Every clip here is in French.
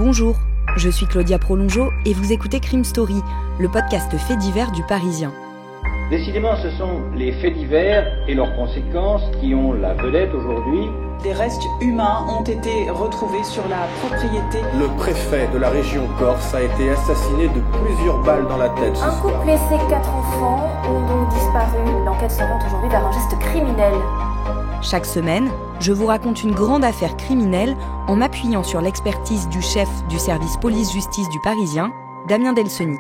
Bonjour, je suis Claudia Prolongeau et vous écoutez Crime Story, le podcast fait divers du Parisien. Décidément, ce sont les faits divers et leurs conséquences qui ont la vedette aujourd'hui. Des restes humains ont été retrouvés sur la propriété. Le préfet de la région Corse a été assassiné de plusieurs balles dans la tête. Un couple et ses 4 enfants ont donc disparu. L'enquête s'oriente aujourd'hui vers un geste criminel. Chaque semaine, je vous raconte une grande affaire criminelle en m'appuyant sur l'expertise du chef du service police-justice du Parisien, Damien Delseny.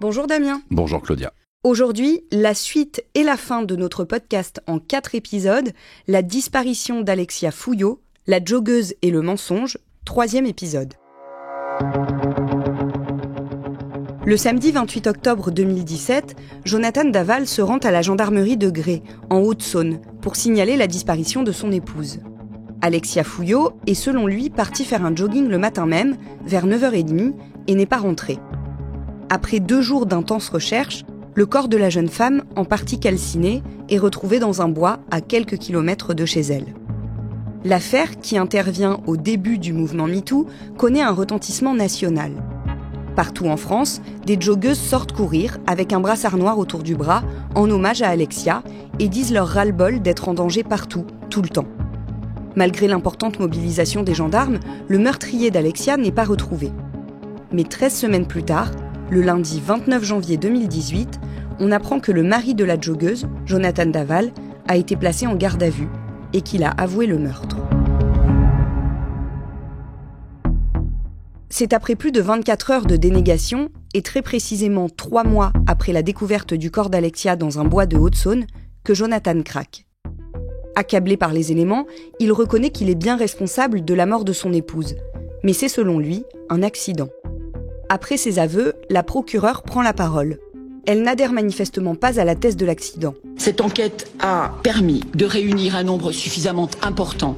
Bonjour Damien. Bonjour Claudia. Aujourd'hui, la suite et la fin de notre podcast en 4 épisodes, la disparition d'Alexia Fouillot, la joggeuse et le mensonge, 3e épisode. Le samedi 28 octobre 2017, Jonathan Daval se rend à la gendarmerie de Grès, en Haute-Saône, pour signaler la disparition de son épouse. Alexia Fouillot est selon lui partie faire un jogging le matin même, vers 9h30, et n'est pas rentrée. Après 2 jours d'intenses recherches, le corps de la jeune femme, en partie calciné, est retrouvé dans un bois à quelques kilomètres de chez elle. L'affaire, qui intervient au début du mouvement MeToo, connaît un retentissement national. Partout en France, des joggeuses sortent courir avec un brassard noir autour du bras, en hommage à Alexia, et disent leur ras-le-bol d'être en danger partout, tout le temps. Malgré l'importante mobilisation des gendarmes, le meurtrier d'Alexia n'est pas retrouvé. Mais 13 semaines plus tard, le lundi 29 janvier 2018, on apprend que le mari de la joggeuse, Jonathan Daval, a été placé en garde à vue et qu'il a avoué le meurtre. C'est après plus de 24 heures de dénégation, et très précisément 3 mois après la découverte du corps d'Alexia dans un bois de Haute-Saône, que Jonathan craque. Accablé par les éléments, il reconnaît qu'il est bien responsable de la mort de son épouse, mais c'est selon lui un accident. Après ses aveux, la procureure prend la parole. Elle n'adhère manifestement pas à la thèse de l'accident. Cette enquête a permis de réunir un nombre suffisamment important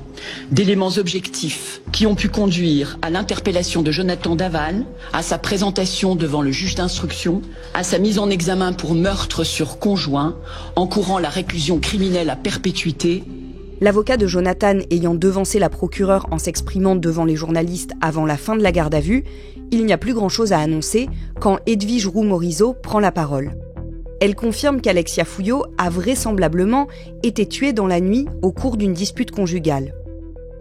d'éléments objectifs qui ont pu conduire à l'interpellation de Jonathan Daval, à sa présentation devant le juge d'instruction, à sa mise en examen pour meurtre sur conjoint, encourant la réclusion criminelle à perpétuité. L'avocat de Jonathan ayant devancé la procureure en s'exprimant devant les journalistes avant la fin de la garde à vue, il n'y a plus grand-chose à annoncer quand Edwige Roux-Morizot prend la parole. Elle confirme qu'Alexia Fouillot a vraisemblablement été tuée dans la nuit au cours d'une dispute conjugale.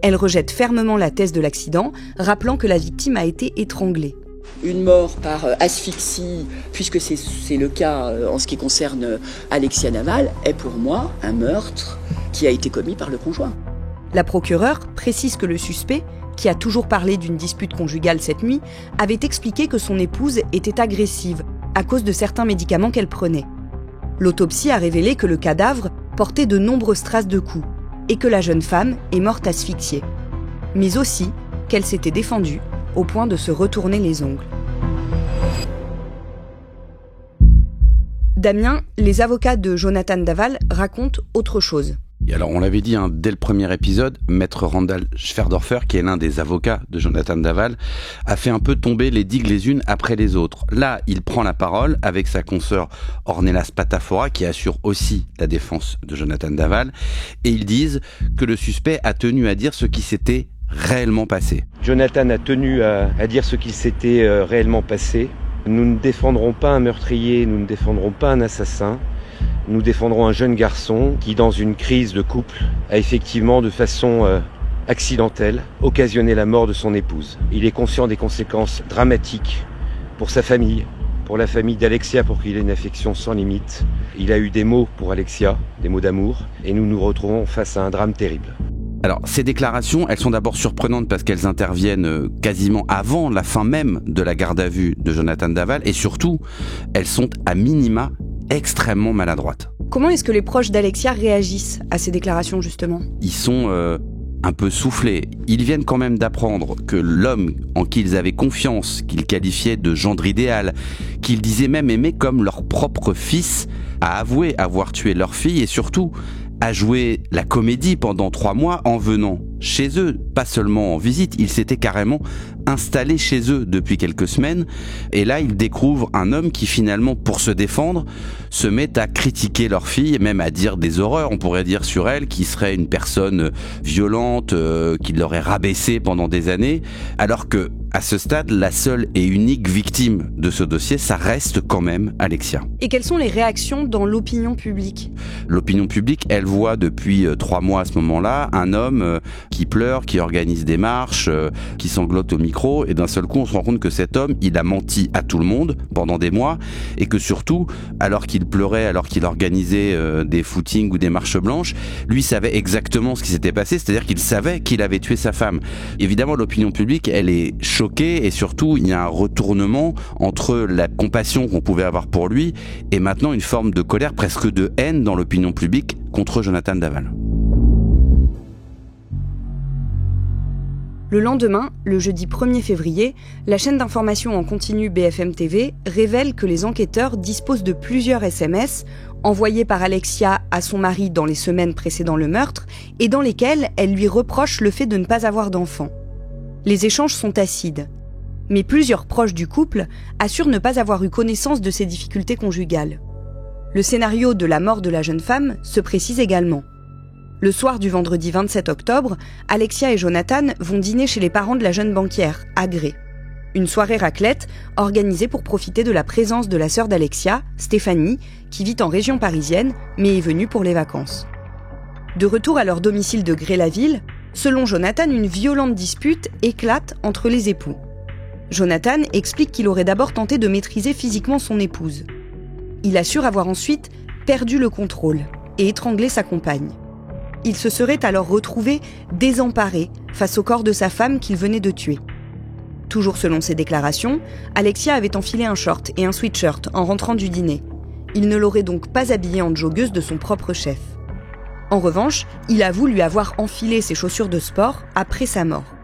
Elle rejette fermement la thèse de l'accident, rappelant que la victime a été étranglée. Une mort par asphyxie, puisque c'est le cas en ce qui concerne Alexia Daval, est pour moi un meurtre qui a été commis par le conjoint. La procureure précise que le suspect, qui a toujours parlé d'une dispute conjugale cette nuit, avait expliqué que son épouse était agressive à cause de certains médicaments qu'elle prenait. L'autopsie a révélé que le cadavre portait de nombreuses traces de coups et que la jeune femme est morte asphyxiée, mais aussi qu'elle s'était défendue au point de se retourner les ongles. Damien, les avocats de Jonathan Daval racontent autre chose. Et alors, on l'avait dit dès le premier épisode, Maître Randall Schwerdorfer, qui est l'un des avocats de Jonathan Daval, a fait un peu tomber les digues les unes après les autres. Là, il prend la parole avec sa consoeur Ornella Spatafora, qui assure aussi la défense de Jonathan Daval, et ils disent que le suspect a tenu à dire ce qui s'était réellement passé. Jonathan a tenu à dire ce qui s'était réellement passé. Nous ne défendrons pas un meurtrier, nous ne défendrons pas un assassin. Nous défendrons un jeune garçon qui, dans une crise de couple, a effectivement, de façon accidentelle, occasionné la mort de son épouse. Il est conscient des conséquences dramatiques pour sa famille, pour la famille d'Alexia, pour qu'il ait une affection sans limite. Il a eu des mots pour Alexia, des mots d'amour, et nous nous retrouvons face à un drame terrible. Alors, ces déclarations, elles sont d'abord surprenantes parce qu'elles interviennent quasiment avant la fin même de la garde à vue de Jonathan Daval, et surtout, elles sont à minima extrêmement maladroites. Comment est-ce que les proches d'Alexia réagissent à ces déclarations, justement ? Ils sont un peu soufflés. Ils viennent quand même d'apprendre que l'homme en qui ils avaient confiance, qu'ils qualifiaient de gendre idéal, qu'ils disaient même aimer comme leur propre fils, a avoué avoir tué leur fille et surtout a joué la comédie pendant 3 mois en venant chez eux, pas seulement en visite, il s'était carrément installé chez eux depuis quelques semaines, et là il découvre un homme qui finalement, pour se défendre, se met à critiquer leur fille, et même à dire des horreurs, on pourrait dire sur elle, qui serait une personne violente, qui l'aurait rabaissée pendant des années, alors que à ce stade, la seule et unique victime de ce dossier, ça reste quand même Alexia. Et quelles sont les réactions dans l'opinion publique ? L'opinion publique, elle voit depuis 3 mois à ce moment-là, un homme qui pleure, qui organise des marches, qui sanglote au micro, et d'un seul coup, on se rend compte que cet homme, il a menti à tout le monde pendant des mois, et que surtout, alors qu'il pleurait, alors qu'il organisait des footings ou des marches blanches, lui savait exactement ce qui s'était passé, c'est-à-dire qu'il savait qu'il avait tué sa femme. Évidemment, l'opinion publique, elle est choqué, et surtout il y a un retournement entre la compassion qu'on pouvait avoir pour lui et maintenant une forme de colère, presque de haine dans l'opinion publique contre Jonathan Daval. Le lendemain, le jeudi 1er février, la chaîne d'information en continu BFM TV révèle que les enquêteurs disposent de plusieurs SMS envoyés par Alexia à son mari dans les semaines précédant le meurtre et dans lesquels elle lui reproche le fait de ne pas avoir d'enfant. Les échanges sont acides, mais plusieurs proches du couple assurent ne pas avoir eu connaissance de ces difficultés conjugales. Le scénario de la mort de la jeune femme se précise également. Le soir du vendredi 27 octobre, Alexia et Jonathan vont dîner chez les parents de la jeune banquière, à Gré. Une soirée raclette organisée pour profiter de la présence de la sœur d'Alexia, Stéphanie, qui vit en région parisienne, mais est venue pour les vacances. De retour à leur domicile de Gré-la-Ville, selon Jonathan, une violente dispute éclate entre les époux. Jonathan explique qu'il aurait d'abord tenté de maîtriser physiquement son épouse. Il assure avoir ensuite perdu le contrôle et étranglé sa compagne. Il se serait alors retrouvé désemparé face au corps de sa femme qu'il venait de tuer. Toujours selon ses déclarations, Alexia avait enfilé un short et un sweatshirt en rentrant du dîner. Il ne l'aurait donc pas habillée en joggeuse de son propre chef. En revanche, il avoue lui avoir enfilé ses chaussures de sport après sa mort.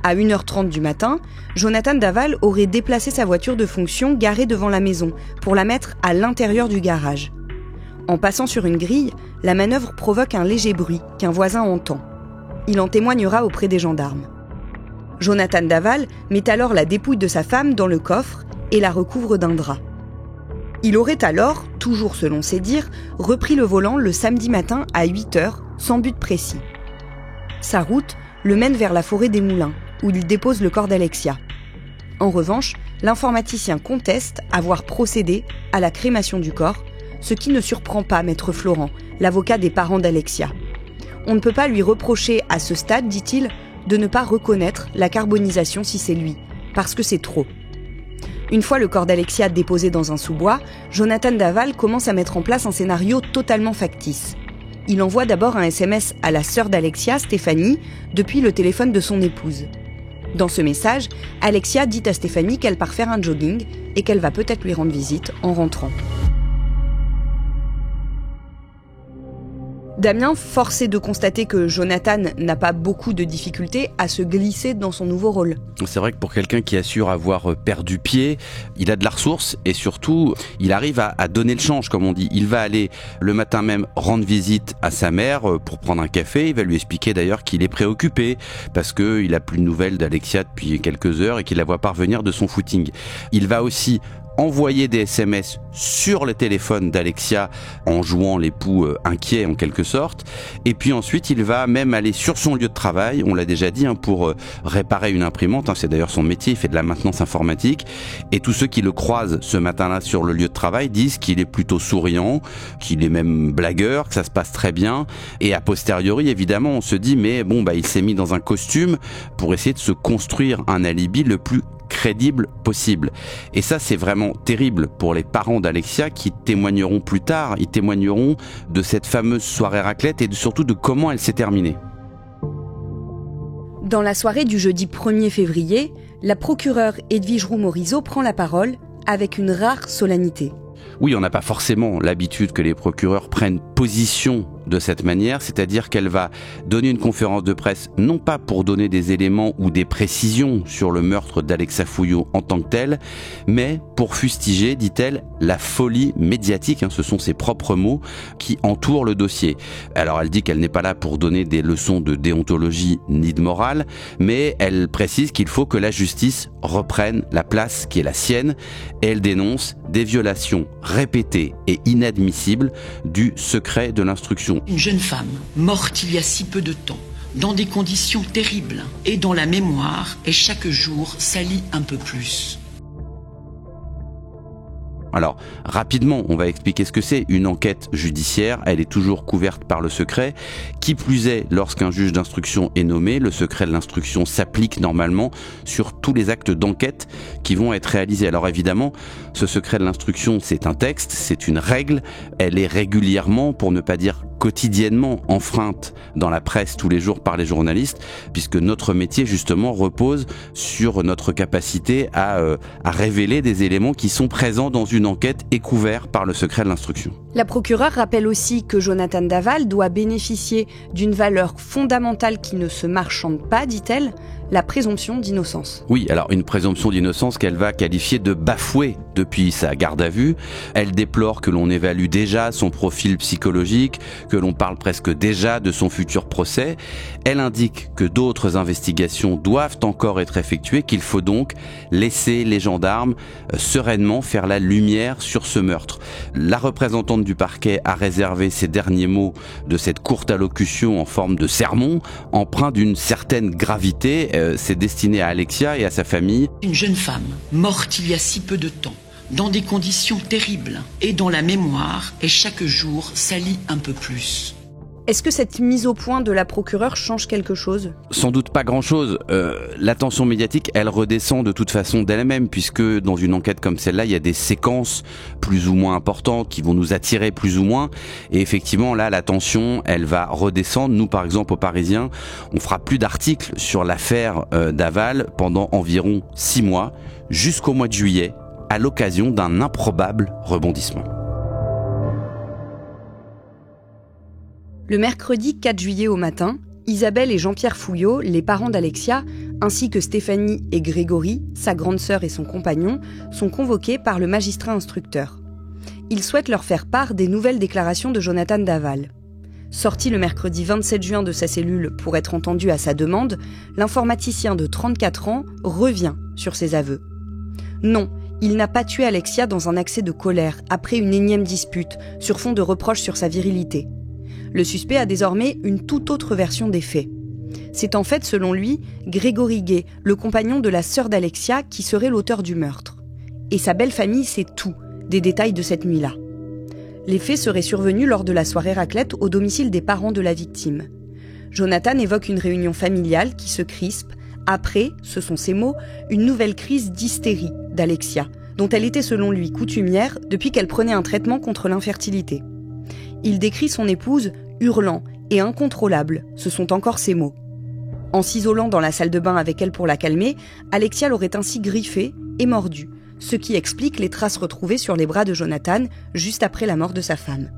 À 1h30 du matin, Jonathan Daval aurait déplacé sa voiture de fonction garée devant la maison pour la mettre à l'intérieur du garage. En passant sur une grille, la manœuvre provoque un léger bruit qu'un voisin entend. Il en témoignera auprès des gendarmes. Jonathan Daval met alors la dépouille de sa femme dans le coffre et la recouvre d'un drap. Il aurait alors, toujours selon ses dires, repris le volant le samedi matin à 8h, sans but précis. Sa route le mène vers la forêt des Moulins, où il dépose le corps d'Alexia. En revanche, l'informaticien conteste avoir procédé à la crémation du corps, ce qui ne surprend pas Maître Florent, l'avocat des parents d'Alexia. On ne peut pas lui reprocher à ce stade, dit-il, de ne pas reconnaître la carbonisation si c'est lui, parce que c'est trop. Une fois le corps d'Alexia déposé dans un sous-bois, Jonathan Daval commence à mettre en place un scénario totalement factice. Il envoie d'abord un SMS à la sœur d'Alexia, Stéphanie, depuis le téléphone de son épouse. Dans ce message, Alexia dit à Stéphanie qu'elle part faire un jogging et qu'elle va peut-être lui rendre visite en rentrant. Damien, force est de constater que Jonathan n'a pas beaucoup de difficultés à se glisser dans son nouveau rôle. C'est vrai que pour quelqu'un qui assure avoir perdu pied, il a de la ressource et surtout, il arrive à donner le change, comme on dit. Il va aller le matin même rendre visite à sa mère pour prendre un café. Il va lui expliquer d'ailleurs qu'il est préoccupé parce qu'il n'a plus de nouvelles d'Alexia depuis quelques heures et qu'il la voit pas revenir de son footing. Il va aussi envoyer des SMS sur le téléphone d'Alexia en jouant l'époux inquiet en quelque sorte. Et puis ensuite, il va même aller sur son lieu de travail, on l'a déjà dit, pour réparer une imprimante. C'est d'ailleurs son métier, il fait de la maintenance informatique. Et tous ceux qui le croisent ce matin-là sur le lieu de travail disent qu'il est plutôt souriant, qu'il est même blagueur, que ça se passe très bien. Et a posteriori, évidemment, on se dit, mais bon, il s'est mis dans un costume pour essayer de se construire un alibi le plus crédible possible. Et ça, c'est vraiment terrible pour les parents d'Alexia qui témoigneront plus tard. Ils témoigneront de cette fameuse soirée raclette et surtout de comment elle s'est terminée. Dans la soirée du jeudi 1er février, la procureure Edwige Roux-Morizot prend la parole avec une rare solennité. Oui, on n'a pas forcément l'habitude que les procureurs prennent position de cette manière, c'est-à-dire qu'elle va donner une conférence de presse, non pas pour donner des éléments ou des précisions sur le meurtre d'Alexia Fouillot en tant que tel, mais pour fustiger, dit-elle, la folie médiatique, ce sont ses propres mots, qui entourent le dossier. Alors elle dit qu'elle n'est pas là pour donner des leçons de déontologie ni de morale, mais elle précise qu'il faut que la justice reprenne la place qui est la sienne, et elle dénonce des violations répétées et inadmissibles du secret de l'instruction. Une jeune femme morte il y a si peu de temps, dans des conditions terribles, et dont la mémoire est chaque jour salie un peu plus. Alors, rapidement, on va expliquer ce que c'est. Une enquête judiciaire, elle est toujours couverte par le secret. Qui plus est, lorsqu'un juge d'instruction est nommé, le secret de l'instruction s'applique normalement sur tous les actes d'enquête qui vont être réalisés. Alors évidemment, ce secret de l'instruction, c'est un texte, c'est une règle. Elle est régulièrement, pour ne pas dire quotidiennement, enfreinte dans la presse tous les jours par les journalistes, puisque notre métier, justement, repose sur notre capacité à révéler des éléments qui sont présents dans une enquête et couverts par le secret de l'instruction. La procureure rappelle aussi que Jonathan Daval doit bénéficier d'une valeur fondamentale qui ne se marchande pas, dit-elle, la présomption d'innocence. Oui, alors une présomption d'innocence qu'elle va qualifier de bafouée depuis sa garde à vue. Elle déplore que l'on évalue déjà son profil psychologique, que l'on parle presque déjà de son futur procès. Elle indique que d'autres investigations doivent encore être effectuées, qu'il faut donc laisser les gendarmes sereinement faire la lumière sur ce meurtre. La représentante du parquet a réservé ses derniers mots de cette courte allocution en forme de sermon, empreint d'une certaine gravité. C'est destiné à Alexia et à sa famille. Une jeune femme morte il y a si peu de temps, dans des conditions terribles, et dont la mémoire est chaque jour salie un peu plus. Est-ce que cette mise au point de la procureure change quelque chose ? Sans doute pas grand-chose. L'attention médiatique, elle redescend de toute façon d'elle-même, puisque dans une enquête comme celle-là, il y a des séquences plus ou moins importantes qui vont nous attirer plus ou moins. Et effectivement, là, l'attention, elle va redescendre. Nous, par exemple, aux Parisiens, on fera plus d'articles sur l'affaire Daval pendant environ 6 mois, jusqu'au mois de juillet, à l'occasion d'un improbable rebondissement. Le mercredi 4 juillet au matin, Isabelle et Jean-Pierre Fouillot, les parents d'Alexia, ainsi que Stéphanie et Grégory, sa grande sœur et son compagnon, sont convoqués par le magistrat instructeur. Ils souhaitent leur faire part des nouvelles déclarations de Jonathan Daval. Sorti le mercredi 27 juin de sa cellule pour être entendu à sa demande, l'informaticien de 34 ans revient sur ses aveux. Non, il n'a pas tué Alexia dans un accès de colère, après une énième dispute, sur fond de reproches sur sa virilité. Le suspect a désormais une toute autre version des faits. C'est en fait, selon lui, Grégory Gay, le compagnon de la sœur d'Alexia, qui serait l'auteur du meurtre. Et sa belle famille sait tout des détails de cette nuit-là. Les faits seraient survenus lors de la soirée raclette au domicile des parents de la victime. Jonathan évoque une réunion familiale qui se crispe après, ce sont ses mots, une nouvelle crise d'hystérie d'Alexia, dont elle était selon lui coutumière depuis qu'elle prenait un traitement contre l'infertilité. Il décrit son épouse hurlant et incontrôlable, ce sont encore ses mots. En s'isolant dans la salle de bain avec elle pour la calmer, Alexia l'aurait ainsi griffée et mordue, ce qui explique les traces retrouvées sur les bras de Jonathan juste après la mort de sa femme.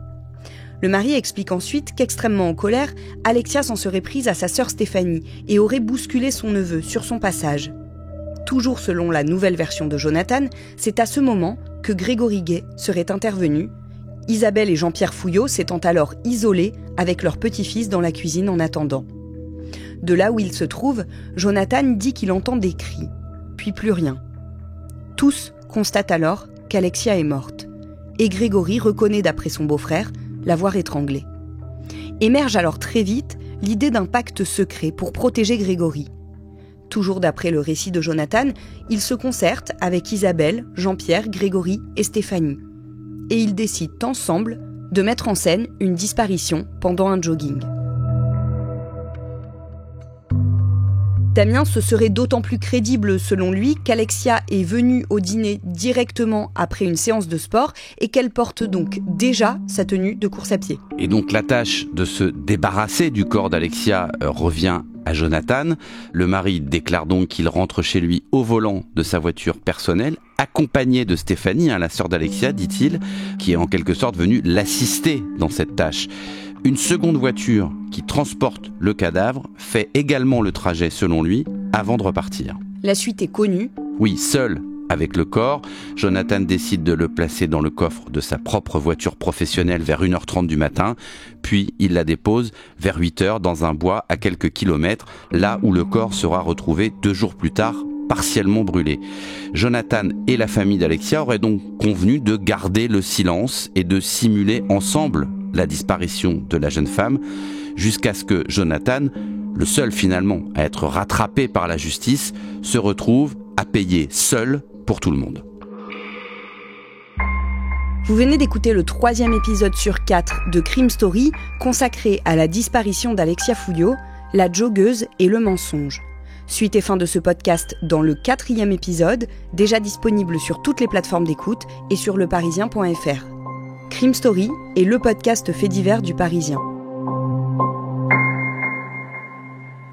Le mari explique ensuite qu'extrêmement en colère, Alexia s'en serait prise à sa sœur Stéphanie et aurait bousculé son neveu sur son passage. Toujours selon la nouvelle version de Jonathan, c'est à ce moment que Grégory Gay serait intervenu. Isabelle et Jean-Pierre Fouillot s'étant alors isolés avec leur petit-fils dans la cuisine en attendant. De là où il se trouve, Jonathan dit qu'il entend des cris, puis plus rien. Tous constatent alors qu'Alexia est morte, et Grégory reconnaît d'après son beau-frère l'avoir étranglée. Émerge alors très vite l'idée d'un pacte secret pour protéger Grégory. Toujours d'après le récit de Jonathan, il se concerte avec Isabelle, Jean-Pierre, Grégory et Stéphanie. Et ils décident ensemble de mettre en scène une disparition pendant un jogging. Damien, ce serait d'autant plus crédible selon lui qu'Alexia est venue au dîner directement après une séance de sport et qu'elle porte donc déjà sa tenue de course à pied. Et donc la tâche de se débarrasser du corps d'Alexia revient à Jonathan. Le mari déclare donc qu'il rentre chez lui au volant de sa voiture personnelle, accompagné de Stéphanie, la sœur d'Alexia, dit-il, qui est en quelque sorte venue l'assister dans cette tâche. Une seconde voiture qui transporte le cadavre fait également le trajet, selon lui, avant de repartir. La suite est connue. Oui, seul avec le corps, Jonathan décide de le placer dans le coffre de sa propre voiture professionnelle vers 1h30 du matin, puis il la dépose vers 8h dans un bois à quelques kilomètres, là où le corps sera retrouvé 2 jours plus tard, partiellement brûlé. Jonathan et la famille d'Alexia auraient donc convenu de garder le silence et de simuler ensemble la disparition de la jeune femme, jusqu'à ce que Jonathan, le seul finalement à être rattrapé par la justice, se retrouve à payer seul pour tout le monde. Vous venez d'écouter le 3e épisode sur 4 de Crime Story, consacré à la disparition d'Alexia Fouillot, la joggeuse et le mensonge. Suite et fin de ce podcast dans le 4e épisode, déjà disponible sur toutes les plateformes d'écoute et sur leparisien.fr. Crime Story est le podcast fait divers du Parisien.